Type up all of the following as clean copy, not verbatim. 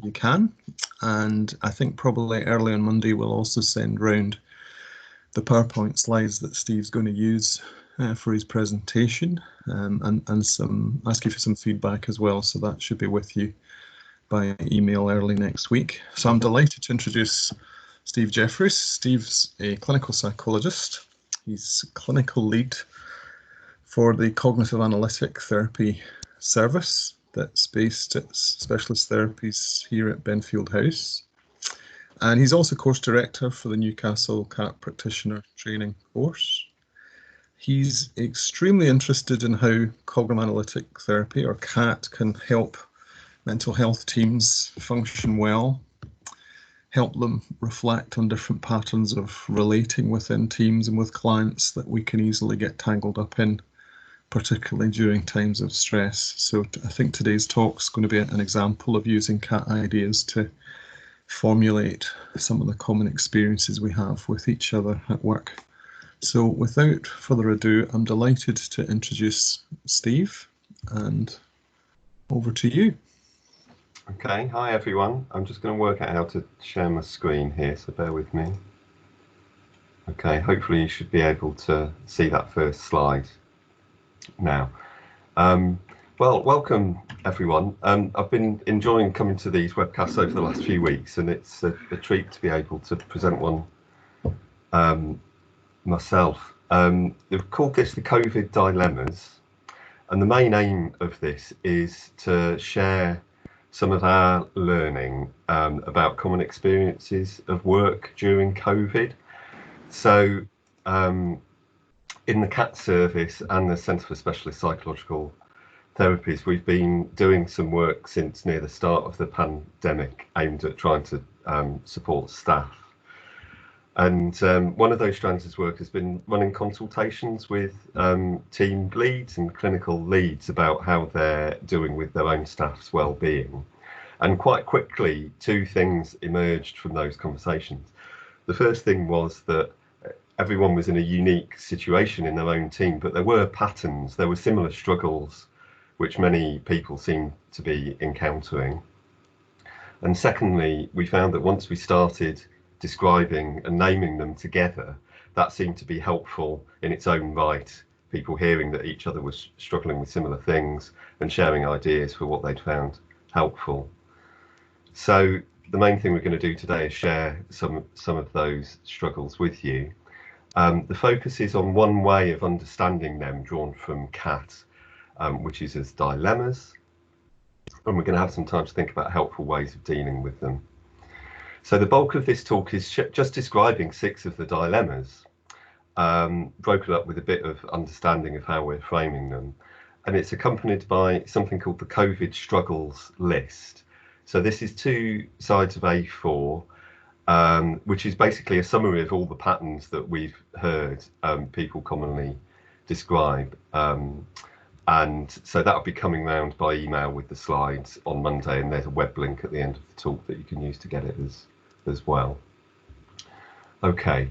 you can. And I think probably early on Monday we'll also send round the PowerPoint slides that Steve's going to use for his presentation, and ask you for some feedback as well. So that should be with you by email early next week. So I'm delighted to introduce Steve Jeffries. Steve's a clinical psychologist. He's clinical lead for the Cognitive Analytic Therapy Service that's based at Specialist Therapies here at Benfield House. And he's also course director for the Newcastle CAT Practitioner Training course. He's extremely interested in how cognitive analytic therapy, or CAT, can help mental health teams function well, help them reflect on different patterns of relating within teams and with clients that we can easily get tangled up in, particularly during times of stress. So I think today's talk is going to be an example of using CAT ideas to formulate some of the common experiences we have with each other at work. So without further ado, I'm delighted to introduce Steve, and over to you. Okay, hi everyone. I'm just going to work out how to share my screen here, so bear with me. Okay, hopefully you should be able to see that first slide now. Well, welcome everyone. I've been enjoying coming to these webcasts over the last few weeks, and it's a treat to be able to present one myself. They've called this the COVID Dilemmas, and the main aim of this is to share some of our learning about common experiences of work during COVID. So in the CAT service and the Centre for Specialist Psychological Therapies, we've been doing some work since near the start of the pandemic aimed at trying to support staff. And one of those strands of work has been running consultations with team leads and clinical leads about how they're doing with their own staff's well-being. And quite quickly, two things emerged from those conversations. The first thing was that everyone was in a unique situation in their own team, but there were patterns, there were similar struggles which many people seem to be encountering. And secondly, we found that once we started describing and naming them together, that seemed to be helpful in its own right. People hearing that each other was struggling with similar things and sharing ideas for what they'd found helpful. So the main thing we're going to do today is share some of those struggles with you. The focus is on one way of understanding them drawn from CAT, which is as dilemmas, and we're going to have some time to think about helpful ways of dealing with them. So the bulk of this talk is just describing 6 of the dilemmas, broken up with a bit of understanding of how we're framing them. And it's accompanied by something called the COVID struggles list. So this is 2 sides of A4, which is basically a summary of all the patterns that we've heard people commonly describe. And so that'll be coming round by email with the slides on Monday, and there's a web link at the end of the talk that you can use to get it as well. Okay,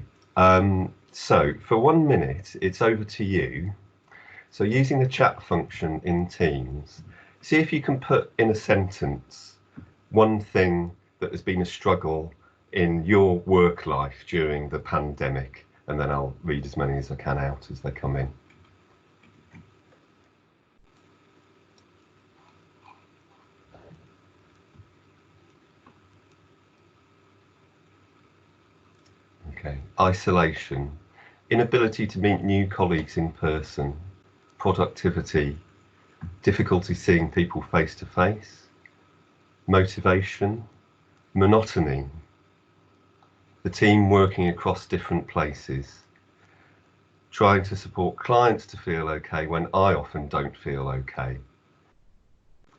so for 1 minute, it's over to you. So using the chat function in Teams, see if you can put in a sentence one thing that has been a struggle in your work life during the pandemic, and then I'll read as many as I can out as they come in. Okay, isolation, inability to meet new colleagues in person, productivity, difficulty seeing people face to face, motivation, monotony, the team working across different places, trying to support clients to feel okay when I often don't feel okay,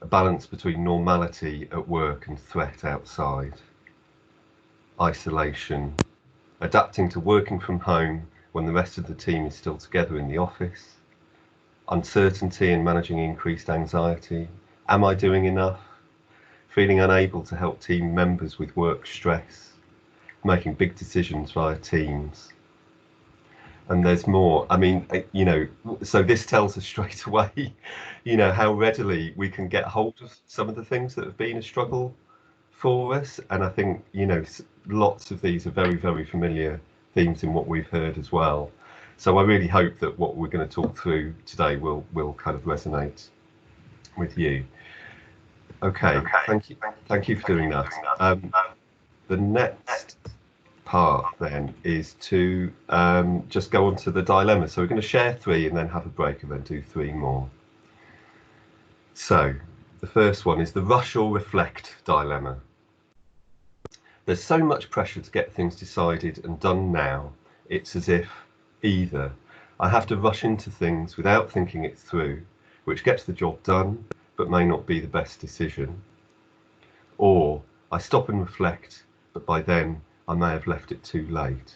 a balance between normality at work and threat outside, isolation, adapting to working from home when the rest of the team is still together in the office, uncertainty and managing increased anxiety, am I doing enough, feeling unable to help team members with work stress, making big decisions via Teams. And there's more. I mean, you know, so this tells us straight away, you know, how readily we can get hold of some of the things that have been a struggle for us, and I think, you know, lots of these are very, very familiar themes in what we've heard as well. So I really hope that what we're going to talk through today will kind of resonate with you. Okay, thank you for doing that. The next part then is to just go on to the dilemma. So we're going to share 3 and then have a break and then do 3 more. So the first one is the rush or reflect dilemma. There's so much pressure to get things decided and done now. It's as if either I have to rush into things without thinking it through, which gets the job done but may not be the best decision, or I stop and reflect, but by then I may have left it too late.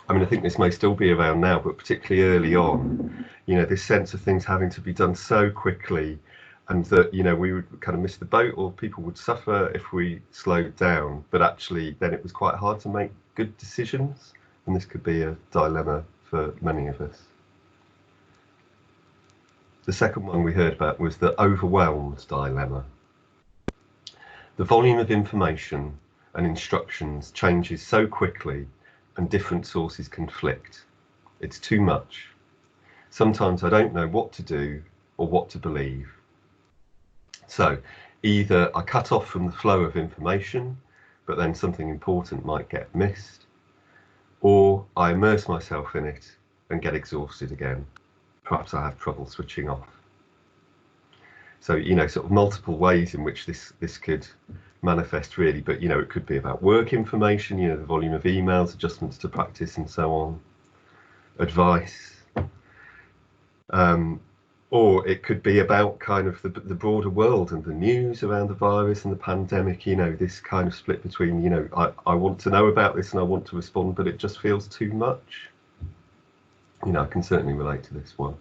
I mean, I think this may still be around now, but particularly early on, you know, this sense of things having to be done so quickly, and that, you know, we would kind of miss the boat, or people would suffer if we slowed down, but actually then it was quite hard to make good decisions, and this could be a dilemma for many of us. The second one we heard about was the overwhelmed dilemma. The volume of information and instructions changes so quickly and different sources conflict. It's too much. Sometimes I don't know what to do or what to believe. So either I cut off from the flow of information, but then something important might get missed, or I immerse myself in it and get exhausted again. Perhaps I have trouble switching off. So, you know, sort of multiple ways in which this could manifest really, but, you know, it could be about work information, you know, the volume of emails, adjustments to practice and so on, advice, or it could be about kind of the broader world and the news around the virus and the pandemic, you know, this kind of split between, you know, I want to know about this and I want to respond, but it just feels too much. You know, I can certainly relate to this one.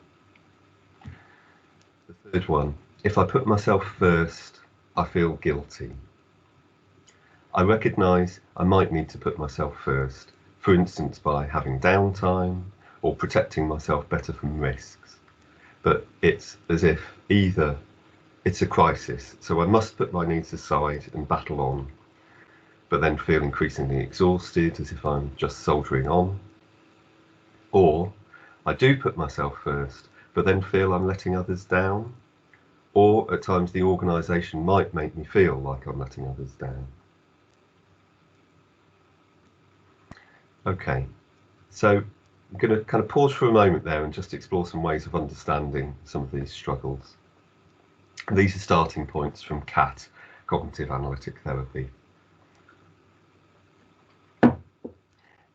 The third one, if I put myself first, I feel guilty. I recognise I might need to put myself first, for instance by having downtime or protecting myself better from risks. But it's as if either it's a crisis, so I must put my needs aside and battle on, but then feel increasingly exhausted as if I'm just soldiering on, or I do put myself first, but then feel I'm letting others down, or at times the organisation might make me feel like I'm letting others down. Okay, so I'm going to kind of pause for a moment there and just explore some ways of understanding some of these struggles. These are starting points from CAT, Cognitive Analytic Therapy.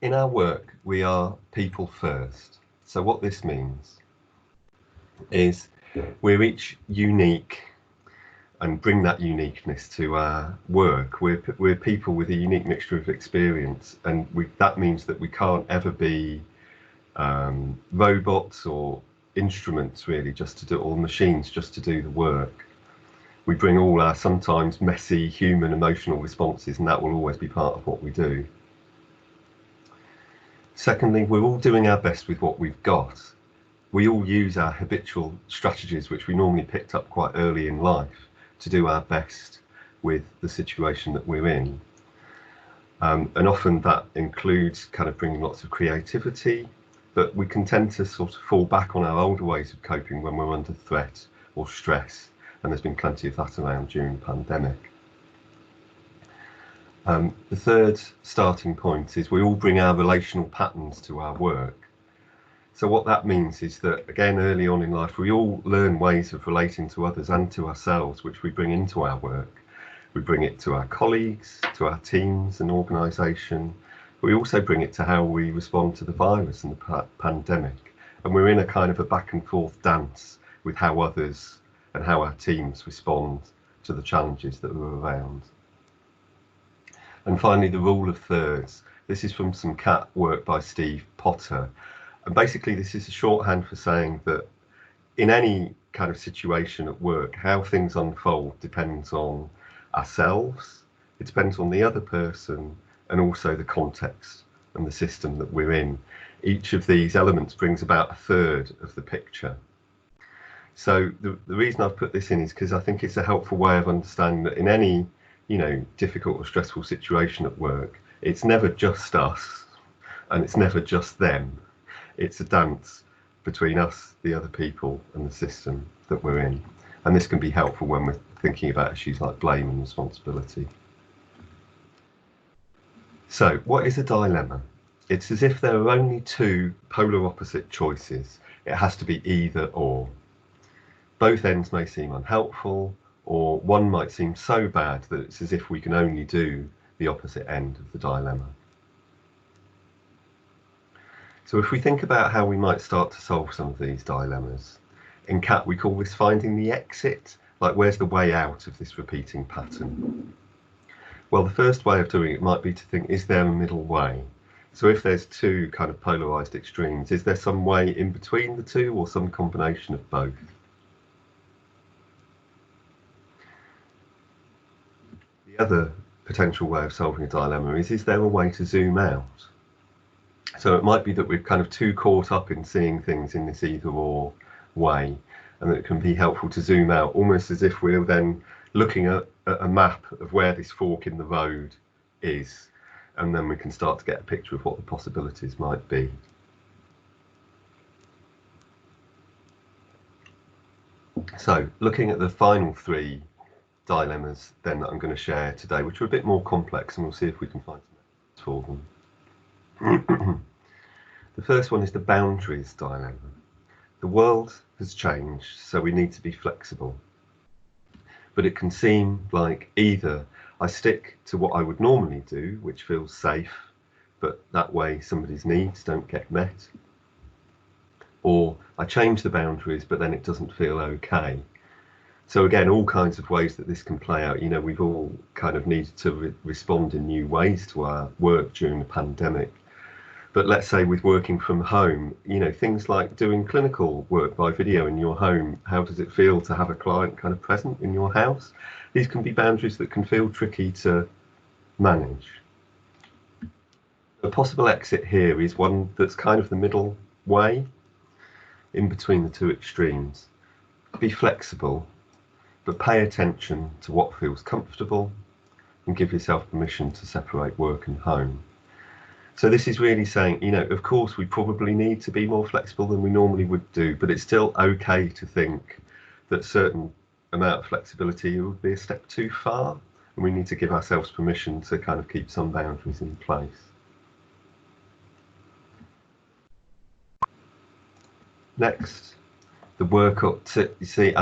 In our work, we are people first. So what this means is we're each unique and bring that uniqueness to our work. We're people with a unique mixture of experience, and that means that we can't ever be robots or instruments really just to do, or machines just to do the work. We bring all our sometimes messy human emotional responses, and that will always be part of what we do. Secondly, we're all doing our best with what we've got. We all use our habitual strategies, which we normally picked up quite early in life, to do our best with the situation that we're in. And often that includes kind of bringing lots of creativity, but we can tend to sort of fall back on our older ways of coping when we're under threat or stress, and there's been plenty of that around during the pandemic. The third starting point is we all bring our relational patterns to our work. So what that means is that, again, early on in life, we all learn ways of relating to others and to ourselves, which we bring into our work. We bring it to our colleagues, to our teams and organisation. We also bring it to how we respond to the virus and the pandemic. And we're in a kind of a back and forth dance with how others and how our teams respond to the challenges that are around. And finally, the rule of thirds. This is from some CAT work by Steve Potter. And basically, this is a shorthand for saying that in any kind of situation at work, how things unfold depends on ourselves, it depends on the other person, and also the context and the system that we're in. Each of these elements brings about a third of the picture. So the reason I've put this in is because I think it's a helpful way of understanding that in any difficult or stressful situation at work, it's never just us and it's never just them. It's a dance between us, the other people, and the system that we're in. And this can be helpful when we're thinking about issues like blame and responsibility. So, what is a dilemma? It's as if there are only two polar opposite choices. It has to be either or. Both ends may seem unhelpful, or one might seem so bad that it's as if we can only do the opposite end of the dilemma. So if we think about how we might start to solve some of these dilemmas, in CAT we call this finding the exit, like where's the way out of this repeating pattern? Well, the first way of doing it might be to think, is there a middle way? So if there's two kind of polarized extremes, is there some way in between the two or some combination of both? The other potential way of solving a dilemma is there a way to zoom out? So it might be that we're kind of too caught up in seeing things in this either or way, and that it can be helpful to zoom out, almost as if we're then looking at a map of where this fork in the road is, and then we can start to get a picture of what the possibilities might be. So looking at the final three dilemmas then that I'm going to share today, which are a bit more complex, and we'll see if we can find some answers for them. The first one is the boundaries dilemma. The world has changed, so we need to be flexible. But it can seem like either I stick to what I would normally do, which feels safe, but that way somebody's needs don't get met, or I change the boundaries, but then it doesn't feel okay. So again, all kinds of ways that this can play out. We've all kind of needed to respond in new ways to our work during the pandemic. But let's say with working from home, things like doing clinical work by video in your home, how does it feel to have a client kind of present in your house? These can be boundaries that can feel tricky to manage. A possible exit here is one that's kind of the middle way in between the two extremes. Be flexible, but pay attention to what feels comfortable and give yourself permission to separate work and home. So this is really saying, of course we probably need to be more flexible than we normally would do, but it's still okay to think that a certain amount of flexibility would be a step too far, and we need to give ourselves permission to kind of keep some boundaries in place. Next, the work up to, you see,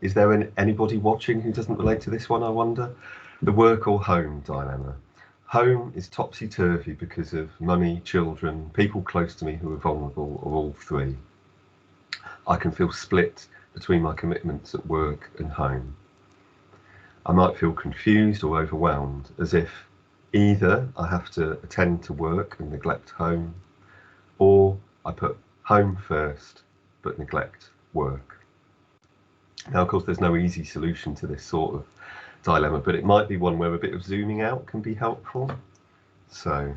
is there anybody watching who doesn't relate to this one, I wonder? The work or home dilemma. Home is topsy-turvy because of money, children, people close to me who are vulnerable, or all three. I can feel split between my commitments at work and home. I might feel confused or overwhelmed, as if either I have to attend to work and neglect home, or I put home first but neglect work. Now, of course, there's no easy solution to this sort of dilemma, but it might be one where a bit of zooming out can be helpful. So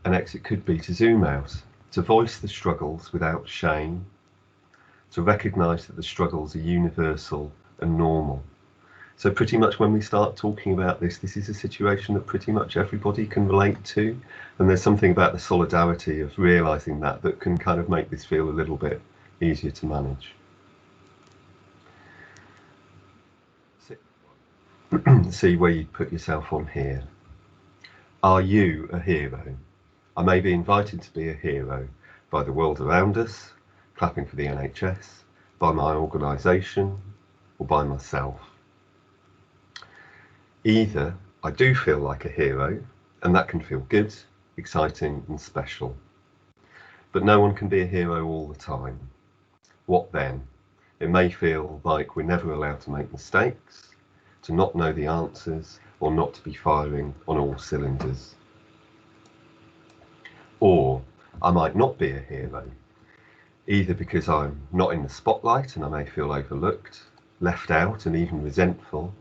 an exit could be to zoom out, to voice the struggles without shame, to recognise that the struggles are universal and normal. So pretty much when we start talking about this is a situation that pretty much everybody can relate to, and there's something about the solidarity of realising that can kind of make this feel a little bit easier to manage. See where you put yourself on here. Are you a hero? I may be invited to be a hero by the world around us, clapping for the NHS, by my organisation, or by myself. Either I do feel like a hero, and that can feel good, exciting and special. But no one can be a hero all the time. What then? It may feel like we're never allowed to make mistakes, to not know the answers, or not to be firing on all cylinders. Or I might not be a hero, either because I'm not in the spotlight and I may feel overlooked, left out and even resentful.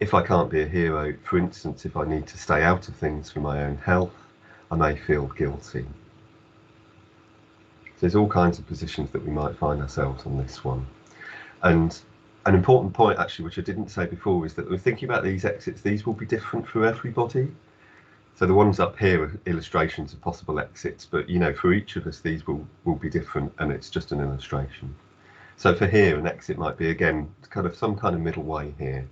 If I can't be a hero, for instance, if I need to stay out of things for my own health, I may feel guilty. So there's all kinds of positions that we might find ourselves on this one. And An important point, actually, which I didn't say before, is that we're thinking about these exits. These will be different for everybody. So the ones up here are illustrations of possible exits, but for each of us, these will be different, and it's just an illustration. So for here, an exit might be, again, kind of some kind of middle way here.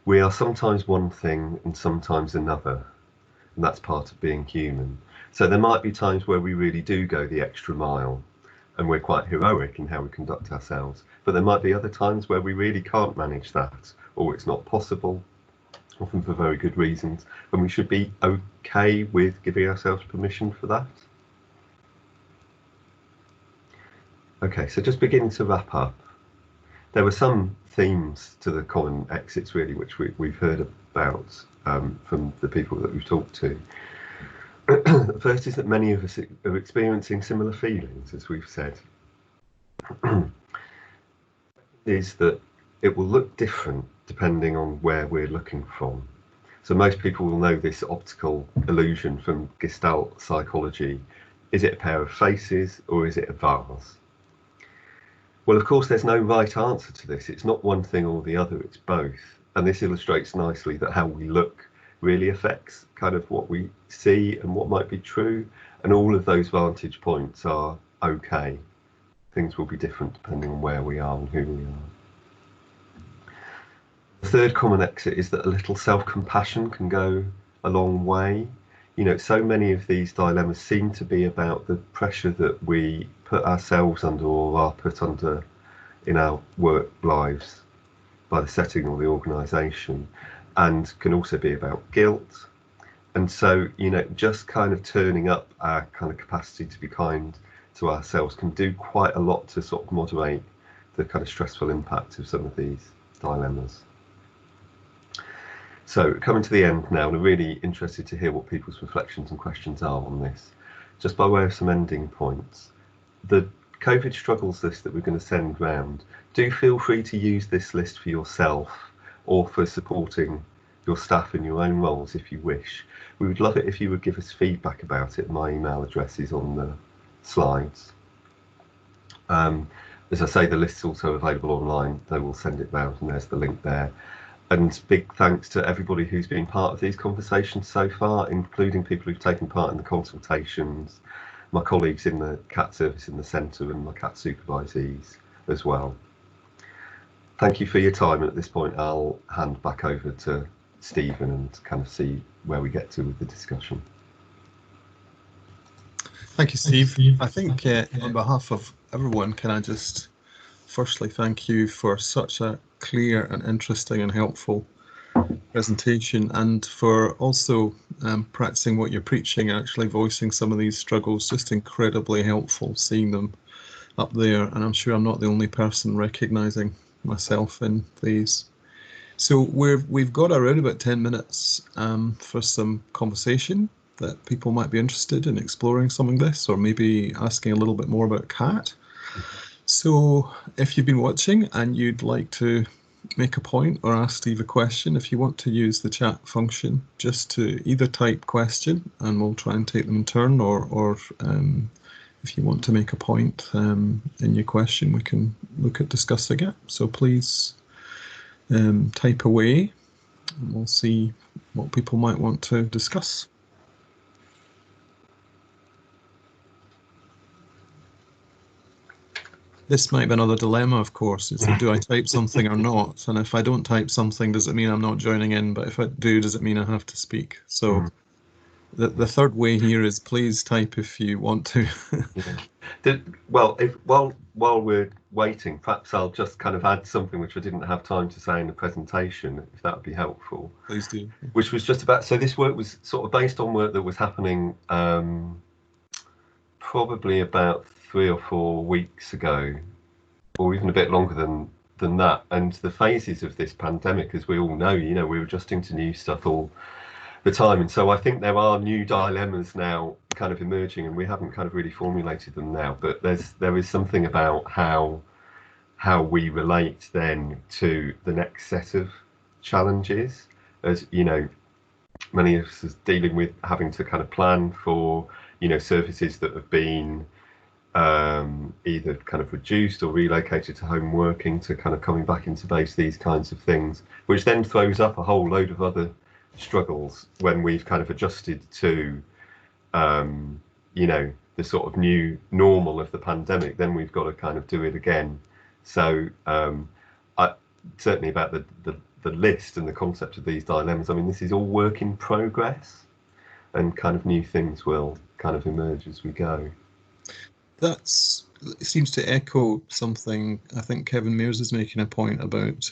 We are sometimes one thing and sometimes another, and that's part of being human. So there might be times where we really do go the extra mile, and we're quite heroic in how we conduct ourselves. But there might be other times where we really can't manage that, or it's not possible, often for very good reasons, and we should be okay with giving ourselves permission for that. Okay, so just beginning to wrap up. There were some themes to the common exits, really, which we've heard about from the people that we've talked to. The first is that many of us are experiencing similar feelings, as we've said. Is that it will look different depending on where we're looking from. So most people will know this optical illusion from Gestalt psychology. Is it a pair of faces or is it a vase? Well, of course, there's no right answer to this. It's not one thing or the other, it's both. And this illustrates nicely that how we look really affects kind of what we see and what might be true. And all of those vantage points are okay. Things will be different depending on where we are and who we are. The third common exit is that a little self-compassion can go a long way. So many of these dilemmas seem to be about the pressure that we put ourselves under or are put under in our work lives by the setting or the organisation, and can also be about guilt. And so, just kind of turning up our kind of capacity to be kind to ourselves can do quite a lot to sort of moderate the kind of stressful impact of some of these dilemmas. So coming to the end now, and I'm really interested to hear what people's reflections and questions are on this. Just by way of some ending points, the COVID struggles list that we're going to send round, do feel free to use this list for yourself or for supporting your staff in your own roles if you wish. We would love it if you would give us feedback about it. My email address is on the slides. As I say, the list's also available online. They will send it round, and there's the link there. And big thanks to everybody who's been part of these conversations so far, including people who've taken part in the consultations, my colleagues in the CAT service in the centre, and my CAT supervisees as well. Thank you for your time. And at this point, I'll hand back over to Stephen and kind of see where we get to with the discussion. Thank you, Steve. I think on behalf of everyone, can I just firstly thank you for such a clear and interesting and helpful presentation, and for also practicing what you're preaching, actually voicing some of these struggles. Just incredibly helpful seeing them up there, and I'm sure I'm not the only person recognising myself in these. So we've got around about 10 minutes for some conversation that people might be interested in exploring some of this, or maybe asking a little bit more about CAT. So if you've been watching and you'd like to make a point or ask Steve a question, if you want to use the chat function, just to either type question and we'll try and take them in turn, or if you want to make a point in your question, we can look at discussing it. So please type away and we'll see what people might want to discuss. This might be another dilemma, of course, is do I type something or not? And if I don't type something, does it mean I'm not joining in? But if I do, does it mean I have to speak? So the third way here is please type if you want to. Well, while we're waiting, perhaps I'll just kind of add something which I didn't have time to say in the presentation, if that would be helpful. Please do. Which was just about, so this work was sort of based on work that was happening probably about 3 or 4 weeks ago, or even a bit longer than that. And the phases of this pandemic, as we all know, we're adjusting to new stuff all the time. And so I think there are new dilemmas now kind of emerging, and we haven't kind of really formulated them now, but there is something about how we relate then to the next set of challenges, as many of us is dealing with having to kind of plan for services that have been either kind of reduced or relocated to home working, to kind of coming back into base, these kinds of things, which then throws up a whole load of other struggles when we've kind of adjusted to, the sort of new normal of the pandemic. Then we've got to kind of do it again. So certainly about the list and the concept of these dilemmas, I mean, this is all work in progress, and kind of new things will kind of emerge as we go. It seems to echo something I think Kevin Mears is making a point about.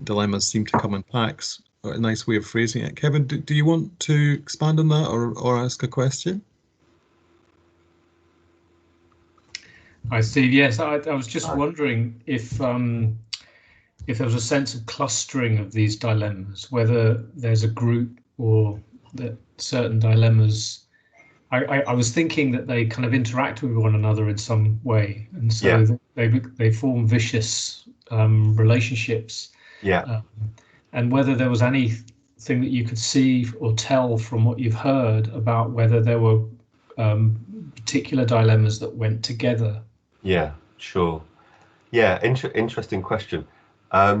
Dilemmas seem to come in packs. A nice way of phrasing it. Kevin, do you want to expand on that, or ask a question? Hi, Steve. Yes, I was just wondering if there was a sense of clustering of these dilemmas, whether there's a group or that certain dilemmas. I was thinking that they kind of interact with one another in some way, and so they form vicious relationships. Yeah. And whether there was anything that you could see or tell from what you've heard about whether there were particular dilemmas that went together. Yeah, sure. Yeah, interesting question. I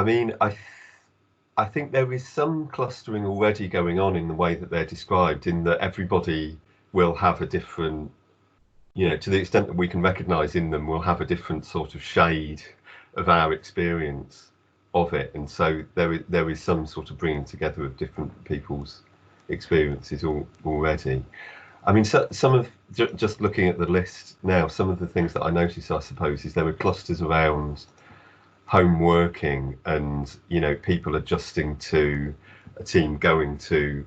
mean, I think there is some clustering already going on in the way that they're described, in that everybody will have a different, to the extent that we can recognise in them, will have a different sort of shade of our experience of it. And so there is some sort of bringing together of different people's experiences already. I mean, so some of, just looking at the list now, some of the things that I noticed, I suppose, is there were clusters around home working and, people adjusting to a team going to,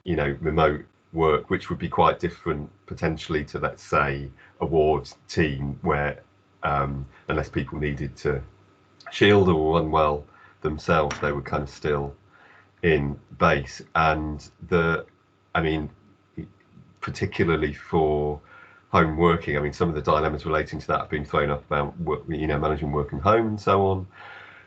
remote work, which would be quite different potentially to, let's say, a ward team where unless people needed to shield or were unwell themselves, they were kind of still in base. And particularly for home working, I mean, some of the dilemmas relating to that have been thrown up about managing work from home and so on.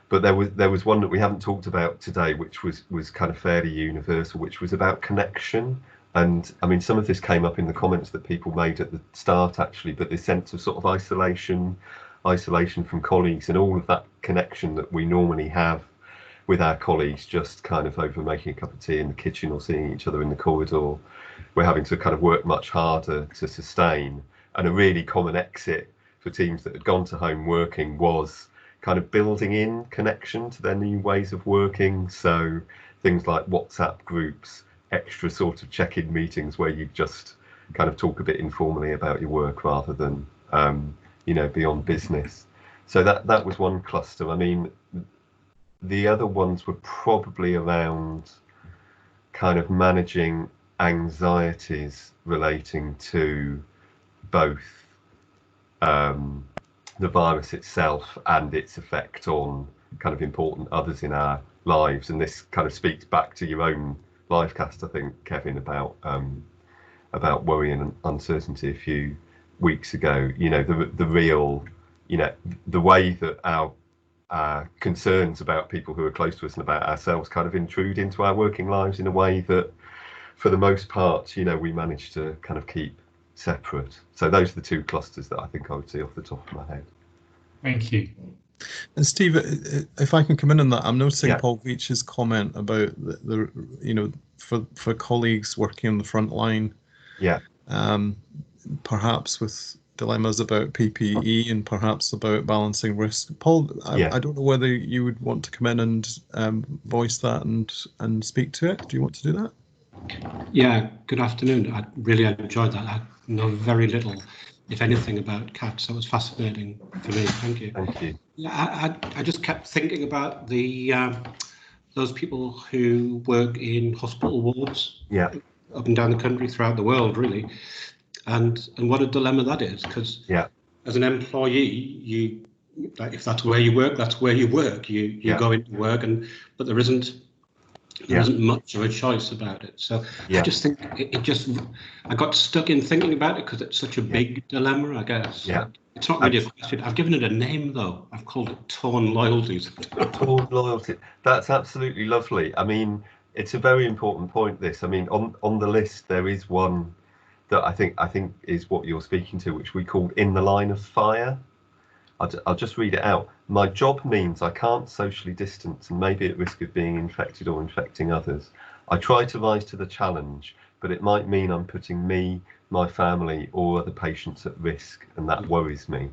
But there was one that we haven't talked about today, which was kind of fairly universal, which was about connection. And I mean, some of this came up in the comments that people made at the start, actually, but this sense of sort of isolation from colleagues, and all of that connection that we normally have with our colleagues, just kind of over making a cup of tea in the kitchen or seeing each other in the corridor, we're having to kind of work much harder to sustain. And a really common exit for teams that had gone to home working was kind of building in connection to their new ways of working. So things like WhatsApp groups, extra sort of check-in meetings where you just kind of talk a bit informally about your work rather than beyond business. So that was one cluster. I mean, the other ones were probably around kind of managing anxieties relating to both the virus itself and its effect on kind of important others in our lives. And this kind of speaks back to your own livecast, I think, Kevin, about worry and uncertainty a few weeks ago. The real, the way that our concerns about people who are close to us and about ourselves kind of intrude into our working lives in a way that, for the most part, we managed to kind of keep separate. So those are the two clusters that I think I would see off the top of my head. Thank you. And Steve, if I can come in on that, I'm noticing Paul Veitch's comment about the for colleagues working on the front line, perhaps with dilemmas about PPE and perhaps about balancing risk. Paul, I don't know whether you would want to come in and voice that and speak to it. Do you want to do that? Yeah, good afternoon. I really enjoyed that. I know very little, if anything, about cats. That was fascinating for me. Thank you. Thank you. Yeah, I just kept thinking about those people who work in hospital wards up and down the country, throughout the world, really, and what a dilemma that is. Because as an employee, if that's where you work, that's where you work. You go into work, but there isn't much of a choice about it. So I just think I got stuck in thinking about it because it's such a big dilemma, I guess. It's not really a question. I've given it a name, though. I've called it torn loyalties. Torn loyalty. That's absolutely lovely. I mean, it's a very important point, this. I mean, on the list, there is one that I think is what you're speaking to, which we called in the line of fire. I'll just read it out. My job means I can't socially distance and may be at risk of being infected or infecting others. I try to rise to the challenge, but it might mean I'm putting me, my family, or other patients at risk, and that worries me.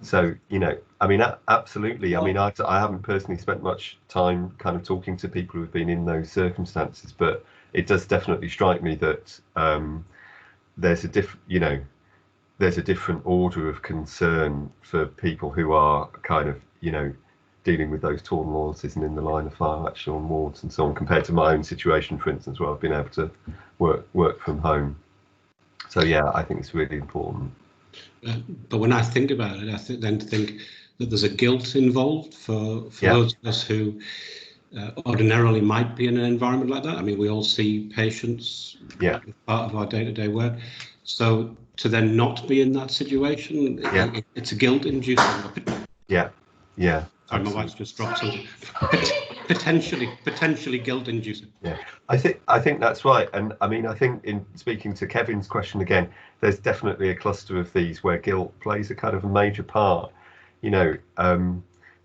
So, you know, I mean, absolutely. I mean, I haven't personally spent much time kind of talking to people who've been in those circumstances, but it does definitely strike me that there's a different order of concern for people who are kind of, you know, dealing with those torn loyalties and in the line of fire actually on wards and so on, compared to my own situation, for instance, where I've been able to work from home. So yeah, I think it's really important. But when I think about it, I then think that there's a guilt involved for those of us who ordinarily might be in an environment like that. I mean, we all see patients as part of our day-to-day work. So to then not be in that situation, it's a guilt-inducing. Yeah. Sorry, my wife's just dropped something. potentially guilt-inducing. Yeah, I think that's right. And I mean, I think in speaking to Kevin's question again, there's definitely a cluster of these where guilt plays a kind of a major part. You know,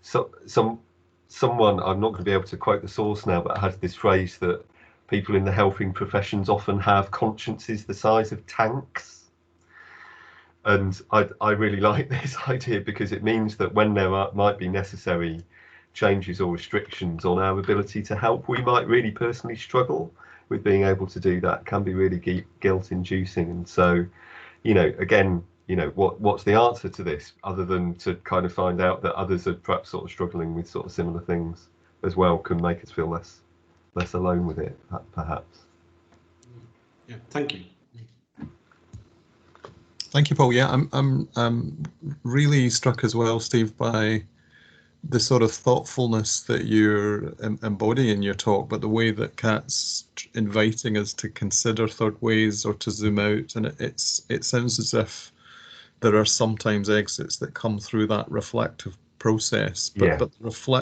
someone, I'm not going to be able to quote the source now, but has this phrase that people in the helping professions often have consciences the size of tanks. And I really like this idea, because it means that when there might be necessary changes or restrictions on our ability to help, we might really personally struggle with being able to do that. It can be really guilt-inducing. And so, you know, again, you know, what's the answer to this, other than to kind of find out that others are perhaps sort of struggling with sort of similar things as well, can make us feel less alone with it, perhaps. Yeah, thank you. Thank you, Paul. Yeah, I'm really struck as well, Steve, by the sort of thoughtfulness that you're embodying in your talk, but the way that Kat's inviting us to consider third ways or to zoom out, and it sounds as if there are sometimes exits that come through that reflective process, but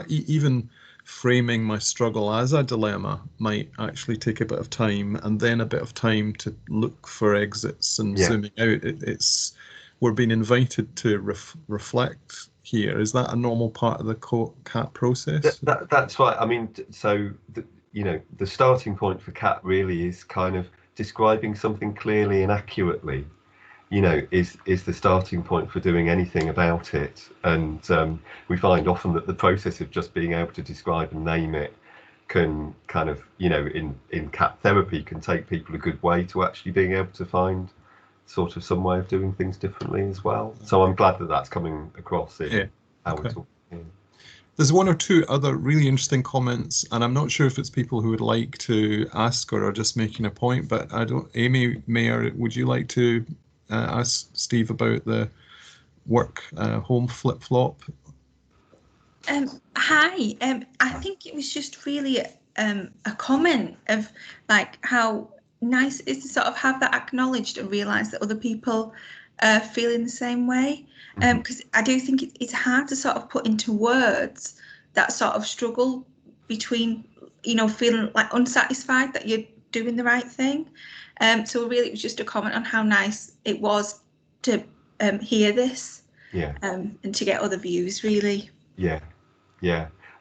even framing my struggle as a dilemma might actually take a bit of time, and then a bit of time to look for exits and zooming out. We're being invited to reflect here. Is that a normal part of the CAT process? That's right. I mean, so you know, the starting point for CAT really is kind of describing something clearly and accurately, you know, is the starting point for doing anything about it. And we find often that the process of just being able to describe and name it can kind of, you know, in CAT therapy, can take people a good way to actually being able to find sort of some way of doing things differently as well. So I'm glad that that's coming across in how we're talking. There's one or two other really interesting comments, and I'm not sure if it's people who would like to ask or are just making a point, but Amy Mayer, would you like to ask Steve about the work home flip-flop? Hi, I think it was just really a comment of like how nice it is to sort of have that acknowledged and realise that other people are feeling the same way. Because I do think it's hard to sort of put into words that sort of struggle between, you know, feeling like unsatisfied that you're doing the right thing. So really, it was just a comment on how nice it was to hear this, and to get other views, really. Yeah.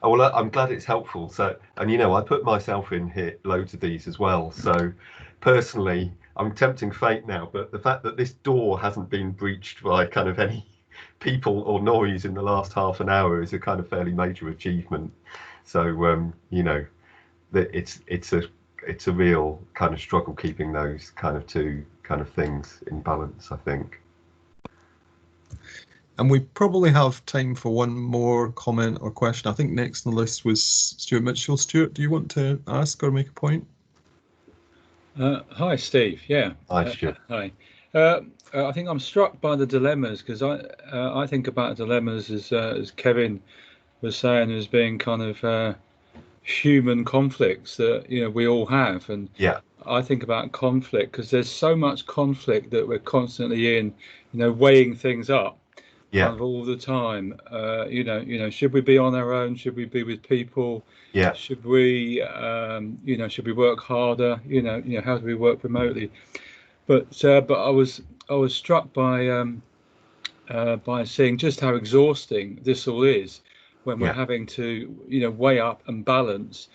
Oh, well, I'm glad it's helpful. So, and you know, I put myself in here loads of these as well. So, personally, I'm tempting fate now, but the fact that this door hasn't been breached by kind of any people or noise in the last half an hour is a kind of fairly major achievement. So, you know, that it's a real kind of struggle keeping those kind of two kind of things in balance, I think. And we probably have time for one more comment or question. I think next on the list was Stuart Mitchell. Stuart, do you want to ask or make a point? Hi, Steve. Yeah. Hi, Stuart. Hi. I think I'm struck by the dilemmas, because I think about dilemmas as Kevin was saying, as being kind of human conflicts that, you know, we all have. And I think about conflict because there's so much conflict that we're constantly in, you know, weighing things up. Kind of all the time. You know, should we be on our own? Should we be with people? Should we, you know, should we work harder? You know, how do we work remotely? But I was struck by seeing just how exhausting this all is when we're having to, weigh up and balance,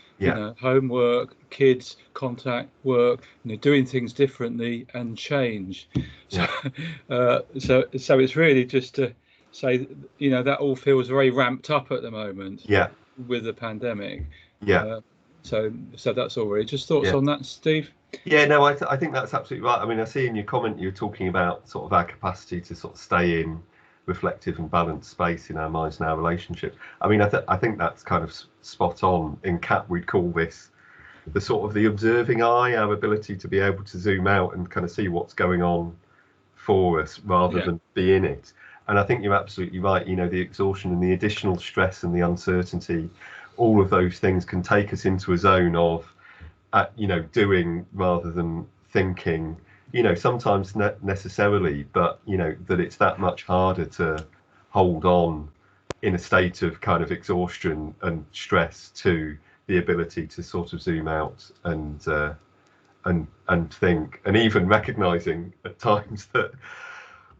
homework, kids, contact, work, doing things differently and change. So, so it's really just to say, that all feels very ramped up at the moment. With the pandemic. So that's all really. Just thoughts on that, Steve? Yeah, no, I think that's absolutely right. I mean, I see in your comment you're talking about sort of our capacity to sort of stay in reflective and balanced space in our minds and our relationship. I mean, I think that's kind of spot on. In CAP, we'd call this the sort of the observing eye, our ability to be able to zoom out and kind of see what's going on for us rather than be in it. And I think you're absolutely right. The exhaustion and the additional stress and the uncertainty, all of those things can take us into a zone of, doing rather than thinking, sometimes not necessarily, but, that it's that much harder to hold on in a state of kind of exhaustion and stress to the ability to sort of zoom out and think, and even recognizing at times that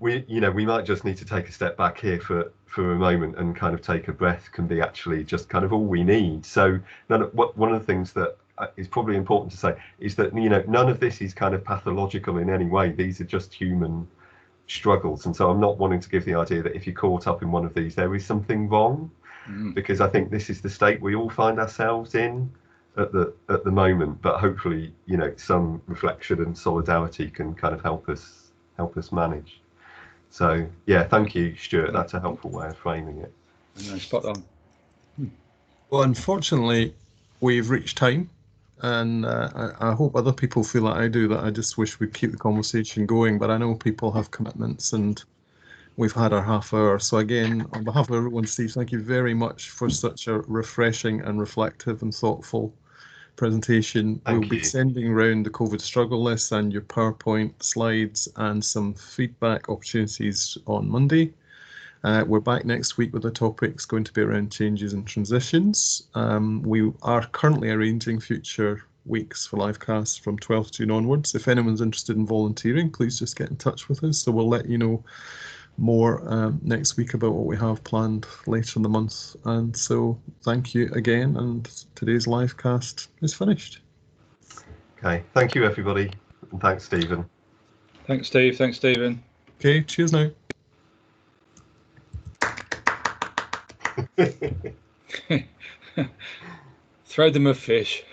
we might just need to take a step back here for a moment and kind of take a breath can be actually just kind of all we need. So one of the things that is probably important to say is that none of this is kind of pathological in any way. These are just human struggles, and so I'm not wanting to give the idea that if you're caught up in one of these there is something wrong, because I think this is the state we all find ourselves in at the moment. But hopefully some reflection and solidarity can kind of help us manage. So yeah, thank you, Stuart. That's a helpful way of framing it. Spot on. Well, unfortunately, we've reached time, and I hope other people feel like I do, that I just wish we'd keep the conversation going, but I know people have commitments and we've had our half hour. So again, on behalf of everyone, Steve, thank you very much for such a refreshing and reflective and thoughtful presentation. We'll be sending around the COVID struggle list and your PowerPoint slides and some feedback opportunities on Monday. We're back next week with the topics going to be around changes and transitions. We are currently arranging future weeks for Livecast from 12th June onwards. If anyone's interested in volunteering, please just get in touch with us. So we'll let you know more next week about what we have planned later in the month. And so thank you again, and today's Livecast is finished. Okay, thank you everybody, and thanks Stephen. Thanks Steve, thanks Stephen. Okay, cheers now. Throw them a fish.